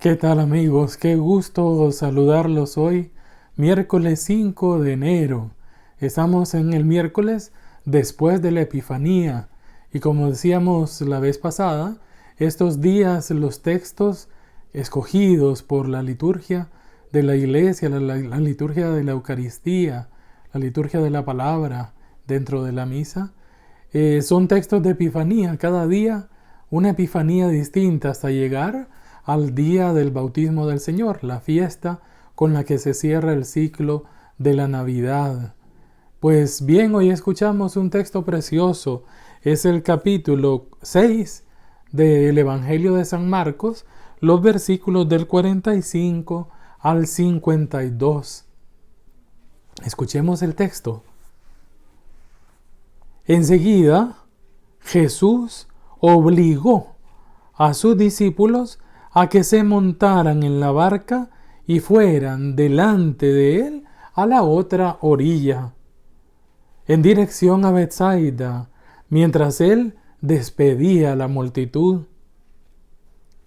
¿Qué tal amigos? Qué gusto saludarlos hoy, miércoles 5 de enero. Estamos en el miércoles después de la Epifanía y como decíamos la vez pasada, estos días los textos escogidos por la liturgia de la iglesia, la liturgia de la Eucaristía, la liturgia de la palabra dentro de la misa, son textos de Epifanía, cada día una Epifanía distinta hasta llegar al día del bautismo del Señor, la fiesta con la que se cierra el ciclo de la Navidad. Pues bien, hoy escuchamos un texto precioso, es el capítulo 6 del Evangelio de San Marcos, los versículos del 45 al 52. Escuchemos el texto. Enseguida, Jesús obligó a sus discípulos a que se montaran en la barca y fueran delante de él a la otra orilla, en dirección a Betsaida, mientras él despedía a la multitud.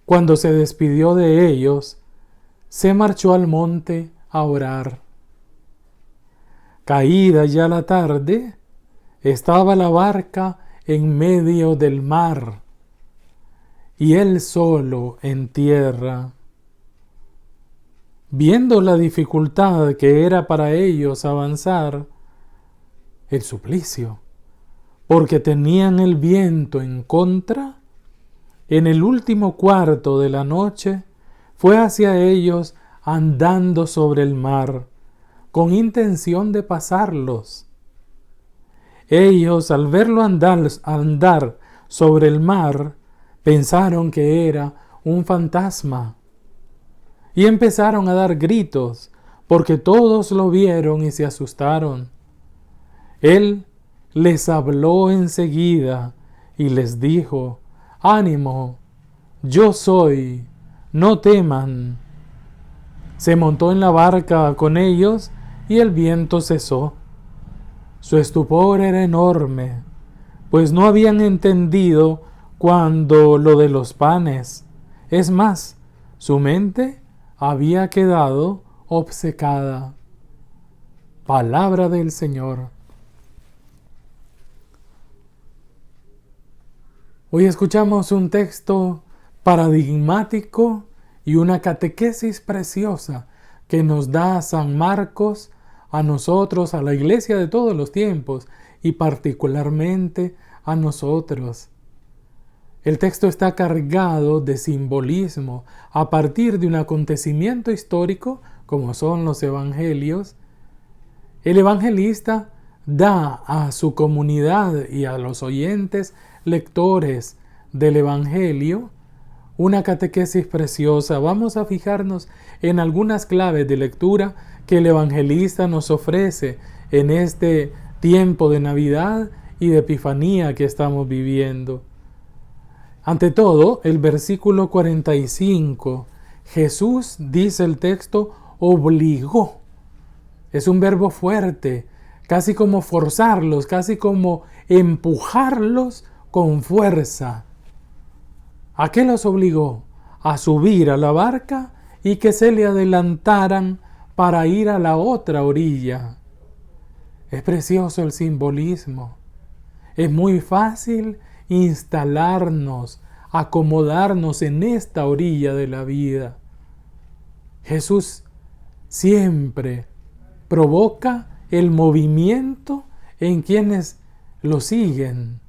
Cuando se despidió de ellos, se marchó al monte a orar. Caída ya la tarde, estaba la barca en medio del mar, y él solo en tierra. Viendo la dificultad que era para ellos avanzar, el suplicio, porque tenían el viento en contra, en el último cuarto de la noche fue hacia ellos andando sobre el mar, con intención de pasarlos. Ellos, al verlo andar sobre el mar, pensaron que era un fantasma y empezaron a dar gritos porque todos lo vieron y se asustaron. Él les habló enseguida y les dijo: «Ánimo, yo soy, no teman». Se montó en la barca con ellos y el viento cesó. Su estupor era enorme, pues no habían entendido cuando lo de los panes. Es más, su mente había quedado obcecada. Palabra del Señor. Hoy escuchamos un texto paradigmático y una catequesis preciosa que nos da San Marcos a nosotros, a la iglesia de todos los tiempos y particularmente a nosotros. El texto está cargado de simbolismo a partir de un acontecimiento histórico, como son los evangelios. El evangelista da a su comunidad y a los oyentes, lectores del evangelio, una catequesis preciosa. Vamos a fijarnos en algunas claves de lectura que el evangelista nos ofrece en este tiempo de Navidad y de Epifanía que estamos viviendo. Ante todo, el versículo 45, Jesús, dice el texto, obligó. Es un verbo fuerte, casi como forzarlos, casi como empujarlos con fuerza. ¿A qué los obligó? A subir a la barca y que se le adelantaran para ir a la otra orilla. Es precioso el simbolismo. Es muy fácil instalarnos, acomodarnos en esta orilla de la vida. Jesús siempre provoca el movimiento en quienes lo siguen.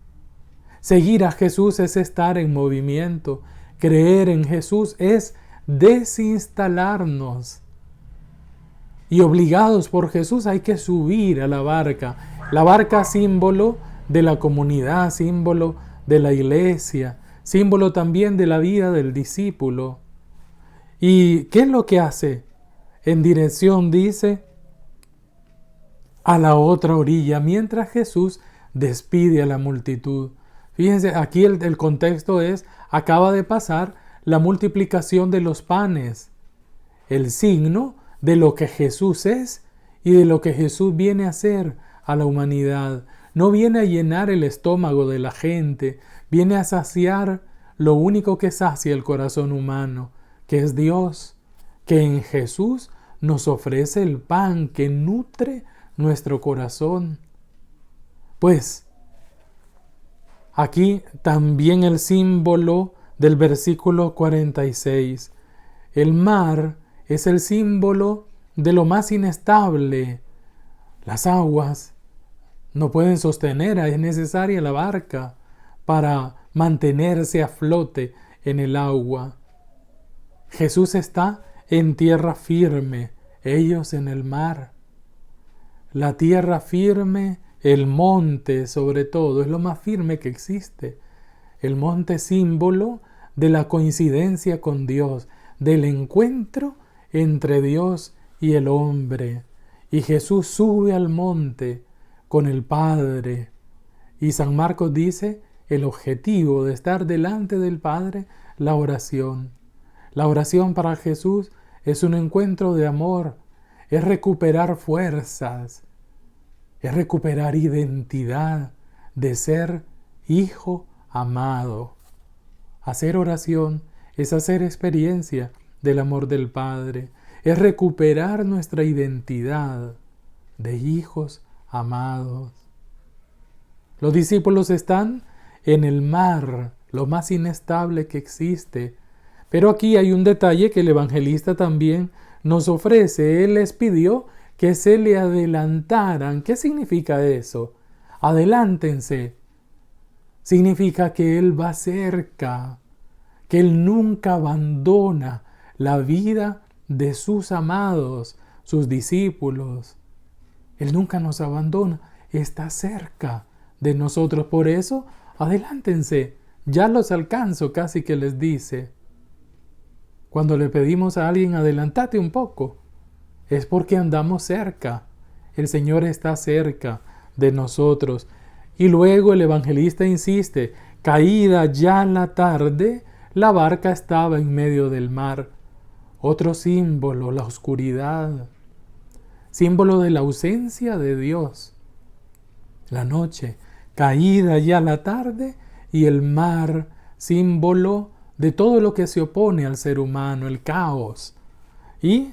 Seguir a Jesús es estar en movimiento. Creer en Jesús es desinstalarnos. Y obligados por Jesús hay que subir a la barca. La barca, símbolo de la comunidad, símbolo de la iglesia, símbolo también de la vida del discípulo. ¿Y qué es lo que hace? En dirección, dice, a la otra orilla, mientras Jesús despide a la multitud. Fíjense, aquí el contexto es, acaba de pasar la multiplicación de los panes, el signo de lo que Jesús es y de lo que Jesús viene a hacer a la humanidad. No viene a llenar el estómago de la gente, viene a saciar lo único que sacia el corazón humano, que es Dios, que en Jesús nos ofrece el pan que nutre nuestro corazón. Pues aquí también el símbolo del versículo 46. El mar es el símbolo de lo más inestable. Las aguas no pueden sostener, es necesaria la barca para mantenerse a flote en el agua. Jesús está en tierra firme, ellos en el mar. La tierra firme, el monte sobre todo, es lo más firme que existe. El monte símbolo de la coincidencia con Dios, del encuentro entre Dios y el hombre. Y Jesús sube al monte con el Padre. Y San Marcos dice, el objetivo de estar delante del Padre, la oración. La oración para Jesús es un encuentro de amor, es recuperar fuerzas, es recuperar identidad de ser hijo amado. Hacer oración es hacer experiencia del amor del Padre, es recuperar nuestra identidad de hijos amados. Los discípulos están en el mar, lo más inestable que existe. Pero aquí hay un detalle que el evangelista también nos ofrece. Él les pidió que se le adelantaran. ¿Qué significa eso? Adelántense. Significa que Él va cerca, que Él nunca abandona la vida de sus amados, sus discípulos. Él nunca nos abandona, está cerca de nosotros. Por eso, adelántense, ya los alcanzo, casi que les dice. Cuando le pedimos a alguien, adelántate un poco, es porque andamos cerca. El Señor está cerca de nosotros. Y luego el evangelista insiste, caída ya la tarde, la barca estaba en medio del mar. Otro símbolo, la oscuridad, símbolo de la ausencia de Dios. La noche, caída ya la tarde, y el mar, símbolo de todo lo que se opone al ser humano, el caos. Y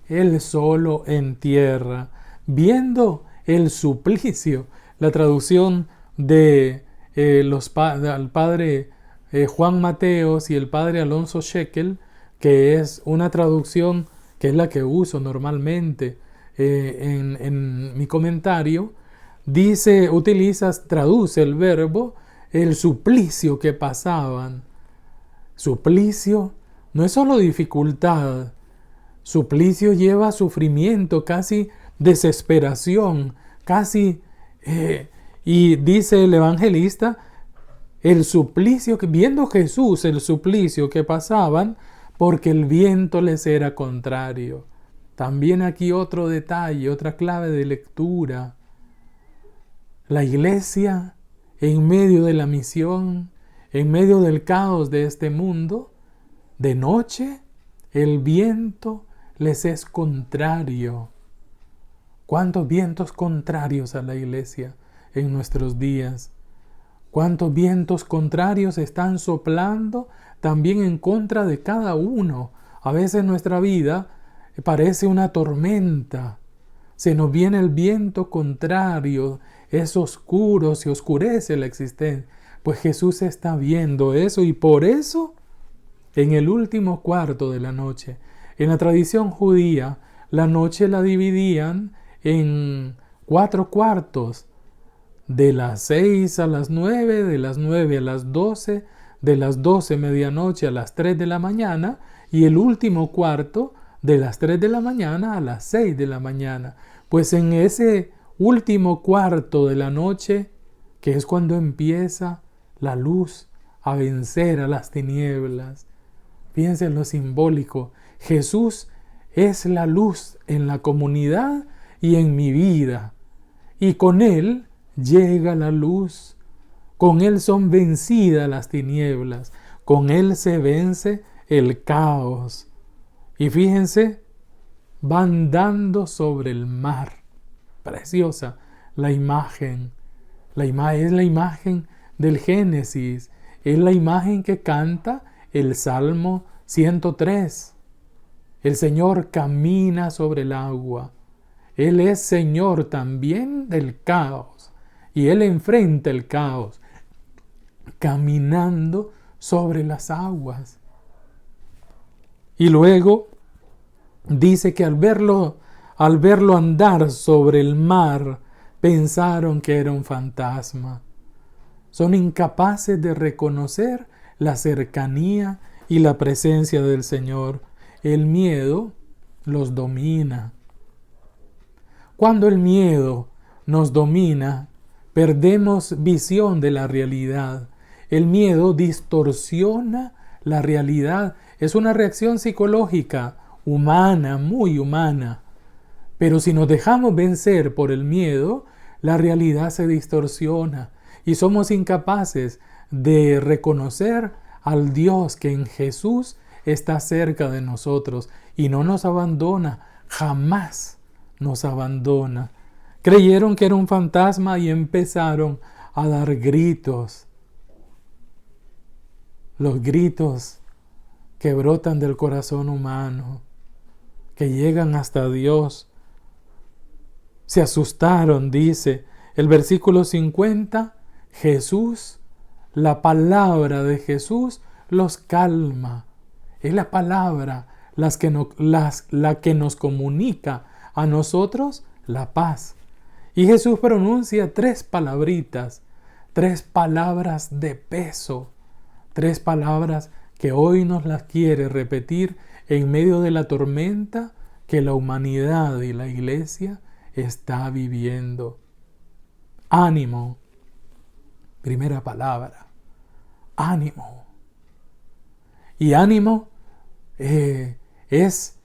Él solo en tierra, viendo el suplicio. La traducción de al padre Juan Mateos y el padre Alonso Shekel, que es una traducción que es la que uso normalmente en mi comentario, traduce el verbo, el suplicio que pasaban. Suplicio no es solo dificultad, suplicio lleva sufrimiento, casi desesperación, casi, y dice el evangelista, el suplicio, viendo Jesús el suplicio que pasaban, porque el viento les era contrario. También aquí otro detalle, otra clave de lectura. La iglesia, en medio de la misión, en medio del caos de este mundo, de noche, el viento les es contrario. ¿Cuántos vientos contrarios a la iglesia en nuestros días? ¿Cuántos vientos contrarios están soplando también en contra de cada uno? A veces nuestra vida parece una tormenta. Se nos viene el viento contrario, es oscuro, se oscurece la existencia. Pues Jesús está viendo eso y por eso, en el último cuarto de la noche, en la tradición judía, la noche la dividían en 4 cuartos. De las 6 a las 9, de las 9 a las 12, de las 12 medianoche a las 3 de la mañana y el último cuarto de las 3 de la mañana a las 6 de la mañana. Pues en ese último cuarto de la noche, que es cuando empieza la luz a vencer a las tinieblas. Fíjense en lo simbólico. Jesús es la luz en la comunidad y en mi vida. Y con Él llega la luz, con Él son vencidas las tinieblas, con Él se vence el caos. Y fíjense, van dando sobre el mar. Preciosa la imagen. Es la imagen del Génesis, es la imagen que canta el Salmo 103. El Señor camina sobre el agua. Él es Señor también del caos. Y Él enfrenta el caos, caminando sobre las aguas. Y luego dice que al verlo andar sobre el mar, pensaron que era un fantasma. Son incapaces de reconocer la cercanía y la presencia del Señor. El miedo los domina. Cuando el miedo nos domina, perdemos visión de la realidad. El miedo distorsiona la realidad. Es una reacción psicológica, humana, muy humana. Pero si nos dejamos vencer por el miedo, la realidad se distorsiona y somos incapaces de reconocer al Dios que en Jesús está cerca de nosotros y no nos abandona, jamás nos abandona. Creyeron que era un fantasma y empezaron a dar gritos. Los gritos que brotan del corazón humano, que llegan hasta Dios. Se asustaron, dice el versículo 50, Jesús, la palabra de Jesús los calma. Es la palabra la que nos comunica a nosotros la paz. Y Jesús pronuncia 3 palabritas, 3 palabras de peso, 3 palabras que hoy nos las quiere repetir en medio de la tormenta que la humanidad y la iglesia está viviendo. Ánimo. Primera palabra. Ánimo. Y ánimo es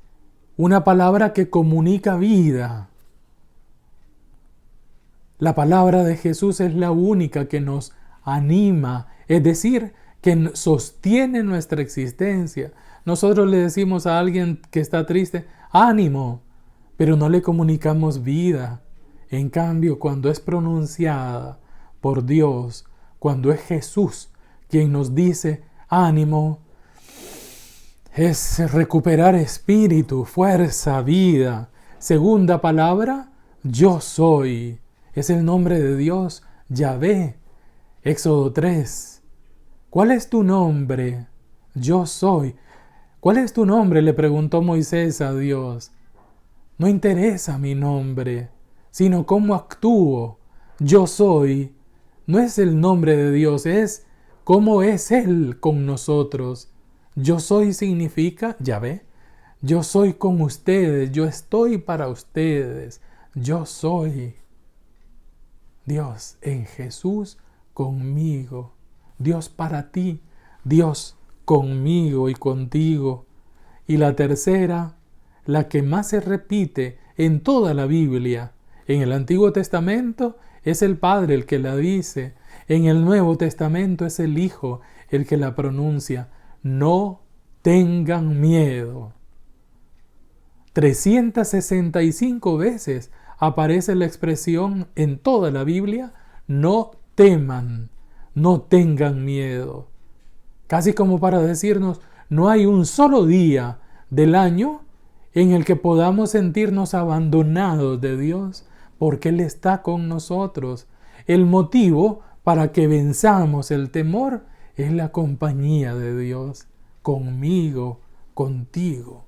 una palabra que comunica vida. La palabra de Jesús es la única que nos anima, es decir, que sostiene nuestra existencia. Nosotros le decimos a alguien que está triste, ánimo, pero no le comunicamos vida. En cambio, cuando es pronunciada por Dios, cuando es Jesús quien nos dice ánimo, es recuperar espíritu, fuerza, vida. Segunda palabra, yo soy. Es el nombre de Dios, Yahvé. Éxodo 3. ¿Cuál es tu nombre? Yo soy. ¿Cuál es tu nombre?, le preguntó Moisés a Dios. No interesa mi nombre, sino cómo actúo. Yo soy. No es el nombre de Dios, es cómo es Él con nosotros. Yo soy significa, Yahvé, yo soy con ustedes, yo estoy para ustedes. Yo soy. Dios en Jesús conmigo. Dios para ti. Dios conmigo y contigo. Y la tercera, la que más se repite en toda la Biblia. En el Antiguo Testamento es el Padre el que la dice. En el Nuevo Testamento es el Hijo el que la pronuncia. No tengan miedo. 365 veces aparece la expresión en toda la Biblia, no teman, no tengan miedo. Casi como para decirnos, no hay un solo día del año en el que podamos sentirnos abandonados de Dios, porque Él está con nosotros. El motivo para que venzamos el temor es la compañía de Dios, conmigo, contigo.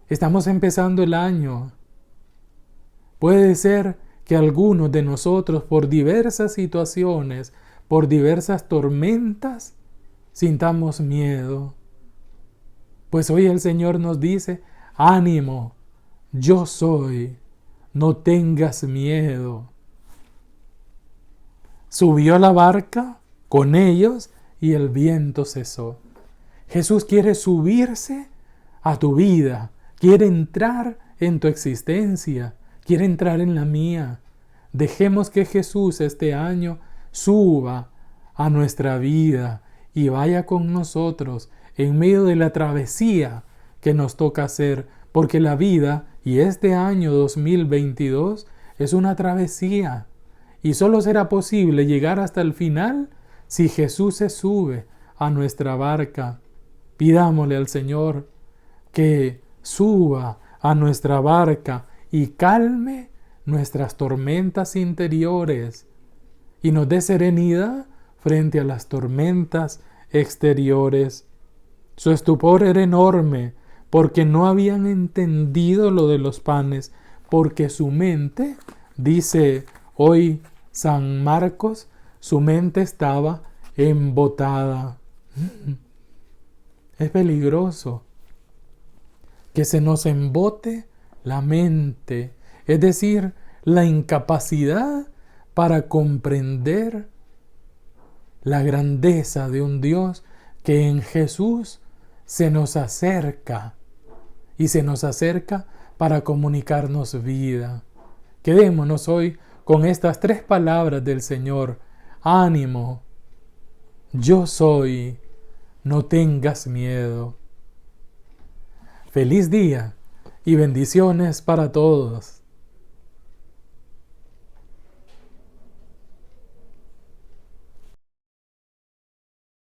Estamos empezando el año. Puede ser que algunos de nosotros, por diversas situaciones, por diversas tormentas, sintamos miedo. Pues hoy el Señor nos dice, ánimo, yo soy, no tengas miedo. Subió a la barca con ellos y el viento cesó. Jesús quiere subirse a tu vida, quiere entrar en tu existencia, quiere entrar en la mía. Dejemos que Jesús este año suba a nuestra vida y vaya con nosotros en medio de la travesía que nos toca hacer, porque la vida y este año 2022 es una travesía y solo será posible llegar hasta el final si Jesús se sube a nuestra barca. Pidámosle al Señor que suba a nuestra barca y calme nuestras tormentas interiores y nos dé serenidad frente a las tormentas exteriores. Su estupor era enorme porque no habían entendido lo de los panes, porque su mente, dice hoy San Marcos, su mente estaba embotada. Es peligroso que se nos embote la mente, es decir, la incapacidad para comprender la grandeza de un Dios que en Jesús se nos acerca y se nos acerca para comunicarnos vida. Quedémonos hoy con estas 3 palabras del Señor. Ánimo, yo soy, no tengas miedo. Feliz día y bendiciones para todos.